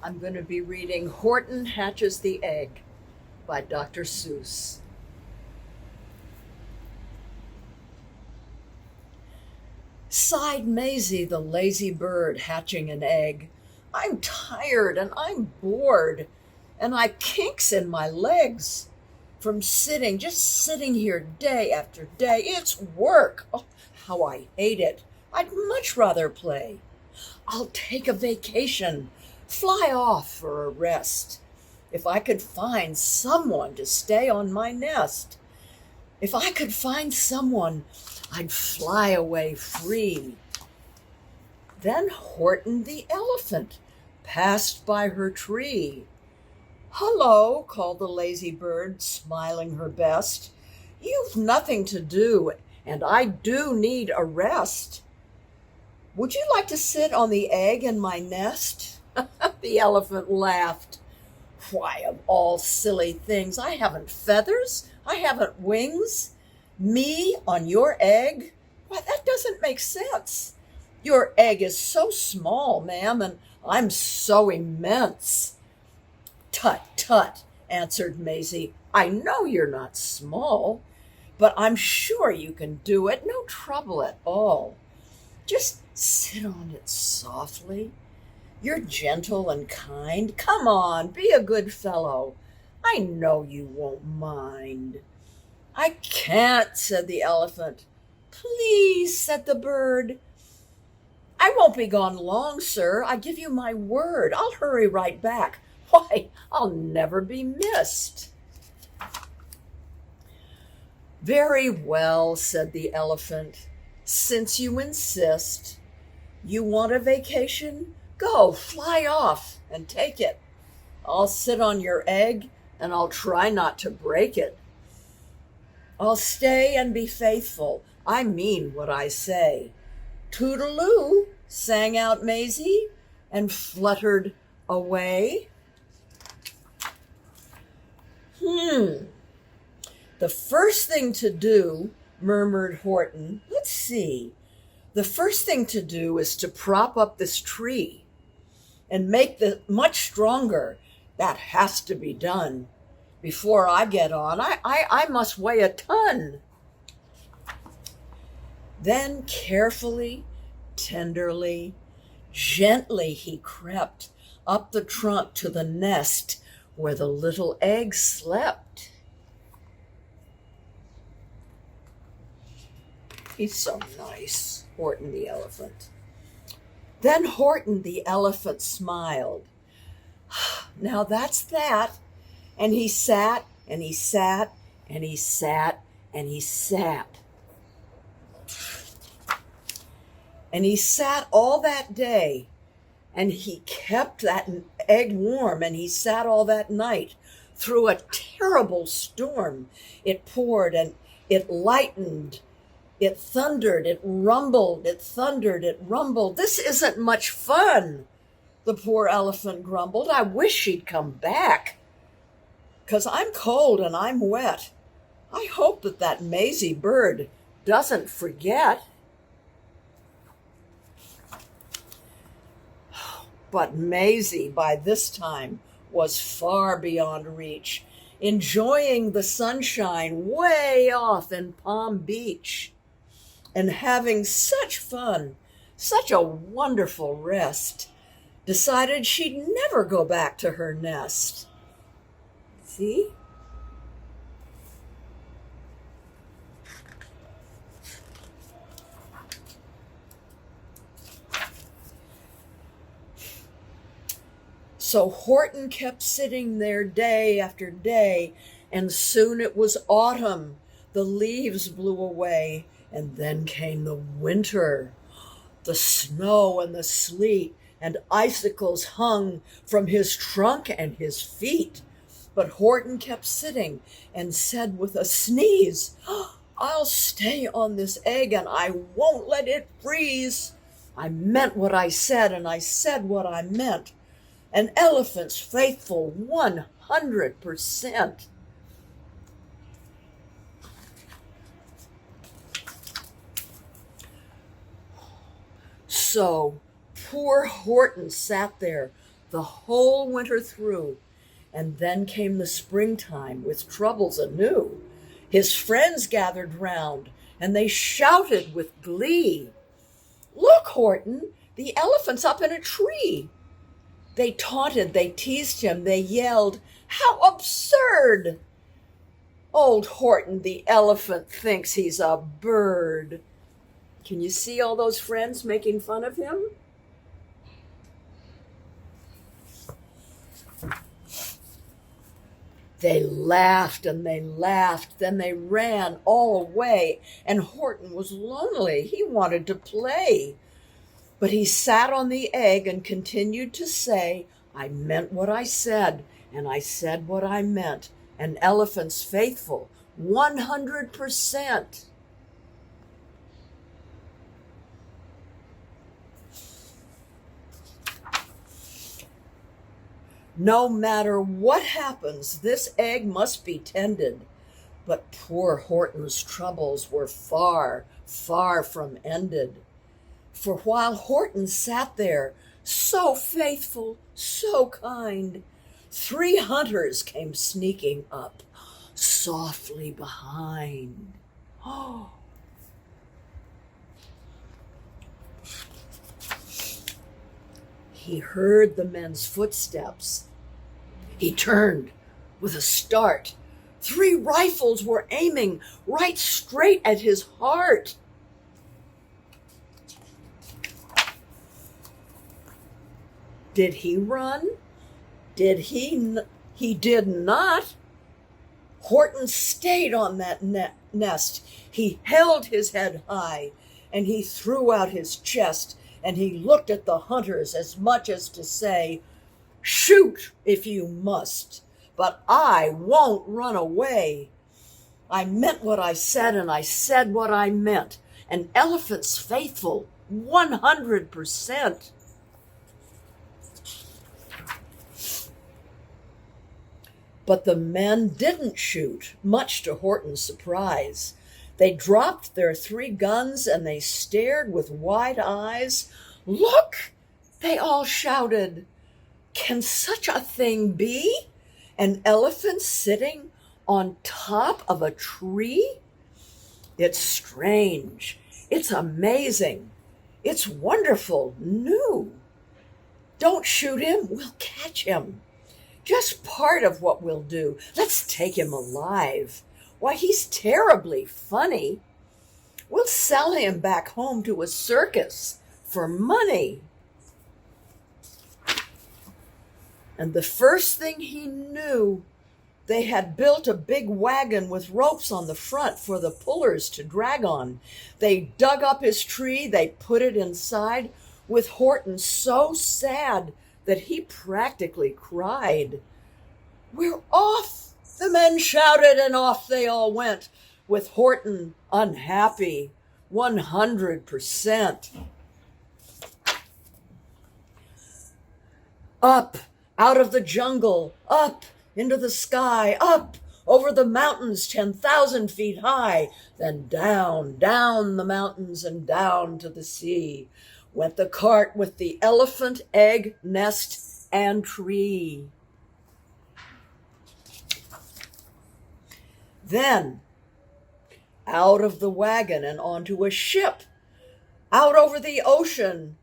I'm going to be reading Horton Hatches the Egg by Dr. Seuss. Sighed Mayzie, the lazy bird, hatching an egg. I'm tired and I'm bored, and I kinks in my legs from just sitting here day after day. It's work. Oh, how I hate it. I'd much rather play. I'll take a vacation, fly off for a rest. If I could find someone to stay on my nest. If I could find someone, I'd fly away free. Then Horton the elephant passed by her tree. Hello, called the lazy bird, smiling her best. You've nothing to do, and I do need a rest. Would you like to sit on the egg in my nest? The elephant laughed. Why, of all silly things, I haven't feathers, I haven't wings. Me on your egg? Why, that doesn't make sense. Your egg is so small, ma'am, and I'm so immense. Tut, tut, answered Mayzie. I know you're not small, but I'm sure you can do it, no trouble at all. Just sit on it softly. You're gentle and kind. Come on, be a good fellow. I know you won't mind. I can't, said the elephant. Please, said the bird. I won't be gone long, sir. I give you my word. I'll hurry right back. Why, I'll never be missed. Very well, said the elephant. Since you insist, you want a vacation? Go, fly off and take it. I'll sit on your egg and I'll try not to break it. I'll stay and be faithful. I mean what I say. Toodaloo, sang out Mayzie and fluttered away. The first thing to do, murmured Horton. Let's see. The first thing to do is to prop up this tree and make it much stronger. That has to be done. Before I get on, I must weigh a ton. Then carefully, tenderly, gently he crept up the trunk to the nest where the little egg slept. He's so nice, Horton the elephant. Then Horton the elephant smiled. Now that's that. And he sat, and he sat, and he sat, and he sat. And he sat all that day, and he kept that egg warm, and he sat all that night through a terrible storm. It poured, and it lightened. It thundered, it rumbled, it thundered, it rumbled. This isn't much fun, the poor elephant grumbled. I wish she'd come back, 'cause I'm cold and I'm wet. I hope that Mayzie bird doesn't forget. But Mayzie, by this time, was far beyond reach, enjoying the sunshine way off in Palm Beach, and having such fun, such a wonderful rest, decided she'd never go back to her nest. See? So Horton kept sitting there day after day, and soon it was autumn. The leaves blew away, and then came the winter. The snow and the sleet and icicles hung from his trunk and his feet. But Horton kept sitting and said with a sneeze, I'll stay on this egg and I won't let it freeze. I meant what I said and I said what I meant. An elephant's faithful 100%. So poor Horton sat there the whole winter through. And then came the springtime with troubles anew. His friends gathered round, and they shouted with glee, "Look, Horton, the elephant's up in a tree." They taunted, they teased him, they yelled, "How absurd! Old Horton the elephant thinks he's a bird." Can you see all those friends making fun of him? They laughed and they laughed, then they ran all away, and Horton was lonely. He wanted to play. But he sat on the egg and continued to say, "I meant what I said, and I said what I meant. An elephant's faithful, 100%. No matter what happens, this egg must be tended. But poor Horton's troubles were far, far from ended. For while Horton sat there, so faithful, so kind, 3 hunters came sneaking up, softly behind. Oh! He heard the men's footsteps. He turned with a start. 3 rifles were aiming right straight at his heart. Did he run? Did he? He did not. Horton stayed on that nest. He held his head high, and he threw out his chest, and he looked at the hunters as much as to say, "Shoot if you must, but I won't run away. I meant what I said, and I said what I meant. An elephant's faithful, 100%. But the men didn't shoot, much to Horton's surprise. They dropped their 3 guns and they stared with wide eyes. "Look!" they all shouted. "Can such a thing be? An elephant sitting on top of a tree? It's strange. It's amazing. It's wonderful, new. Don't shoot him. We'll catch him. Just part of what we'll do. Let's take him alive. Why, he's terribly funny. We'll sell him back home to a circus for money." And the first thing he knew, they had built a big wagon with ropes on the front for the pullers to drag on. They dug up his tree, they put it inside, with Horton so sad that he practically cried. "We're off!" the men shouted, and off they all went, with Horton unhappy, 100%. Up, out of the jungle, up into the sky, up over the mountains 10,000 feet high, then down, down the mountains and down to the sea went the cart with the elephant, egg, nest, and tree. Then, out of the wagon and onto a ship, out over the ocean,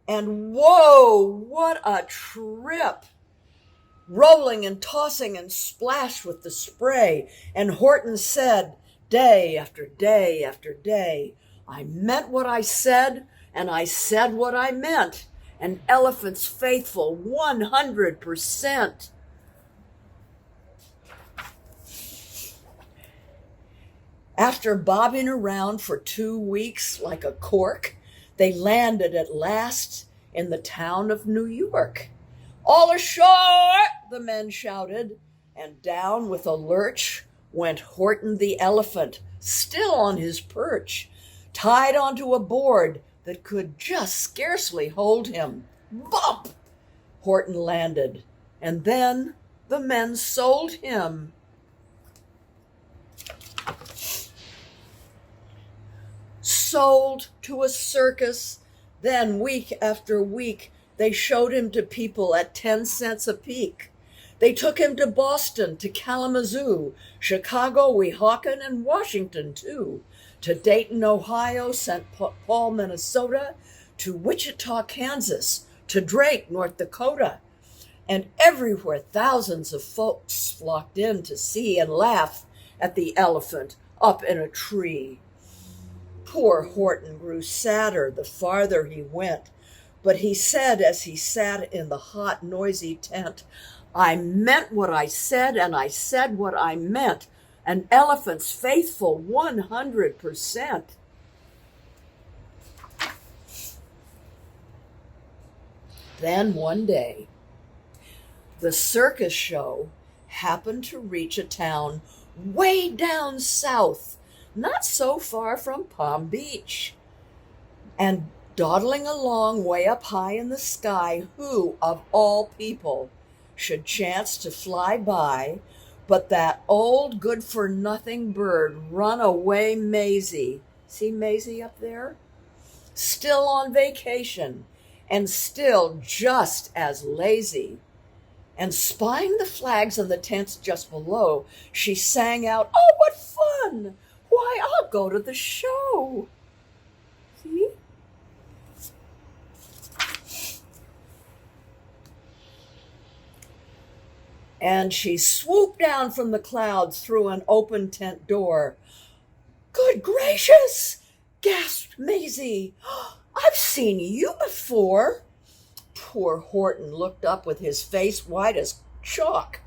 and whoa, what a trip! Rolling and tossing and splashed with the spray, and Horton said, day after day after day, "I meant what I said, and I said what I meant. An elephant's faithful, 100%. After bobbing around for 2 weeks like a cork, they landed at last in the town of New York. "All ashore!" the men shouted, and down with a lurch went Horton the elephant, still on his perch, tied onto a board that could just scarcely hold him. Bump! Horton landed, and then the men sold him. Sold to a circus, then week after week, They showed him to people at 10 cents a peek. They took him to Boston, to Kalamazoo, Chicago, Weehawken, and Washington, too. To Dayton, Ohio, St. Paul, Minnesota, to Wichita, Kansas, to Drake, North Dakota. And everywhere thousands of folks flocked in to see and laugh at the elephant up in a tree. Poor Horton grew sadder the farther he went, but he said as he sat in the hot, noisy tent, "I meant what I said, and I said what I meant. An elephant's faithful 100%. Then one day, the circus show happened to reach a town way down south, not so far from Palm Beach. And dawdling along way up high in the sky, who, of all people, should chance to fly by but that old good-for-nothing bird, runaway Mayzie. See Mayzie up there? Still on vacation, and still just as lazy. And spying the flags in the tents just below, she sang out, "Oh, what fun! Why, I'll go to the show." See? And she swooped down from the clouds through an open tent door. "Good gracious!" gasped Mayzie. "I've seen you before." Poor Horton looked up with his face white as chalk.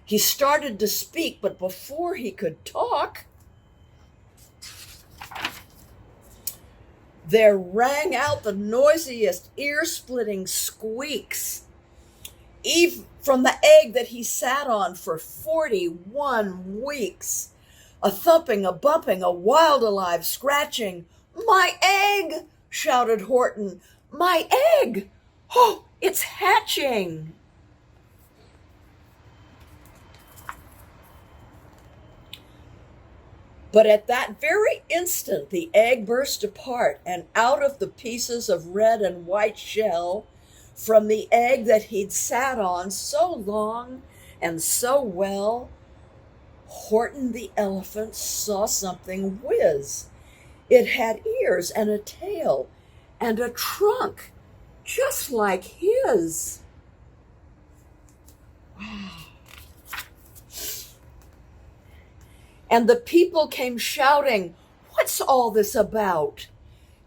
He started to speak, but before he could talk, there rang out the noisiest, ear-splitting squeaks. Eve from the egg that he sat on for 41 weeks. A thumping, a bumping, a wild alive scratching. "My egg!" shouted Horton. "My egg! Oh, it's hatching!" But at that very instant, the egg burst apart, and out of the pieces of red and white shell, from the egg that he'd sat on so long and so well, Horton the elephant saw something whiz. It had ears and a tail and a trunk just like his. Wow. And the people came shouting, "What's all this about?"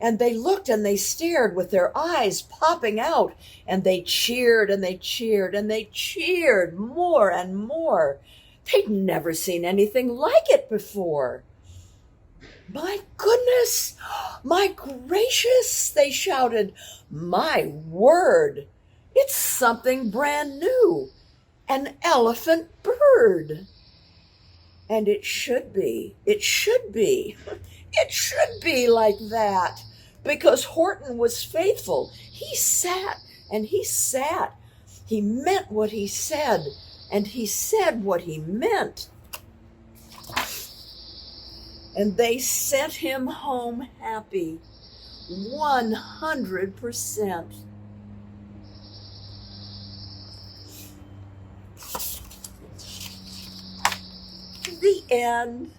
And they looked and they stared with their eyes popping out, and they cheered and they cheered and they cheered more and more. They'd never seen anything like it before. "My goodness, my gracious," they shouted. "My word, it's something brand new, an elephant bird." And it should be like that, because Horton was faithful. He sat and he sat. He meant what he said, and he said what he meant. And they sent him home happy, 100%. The end.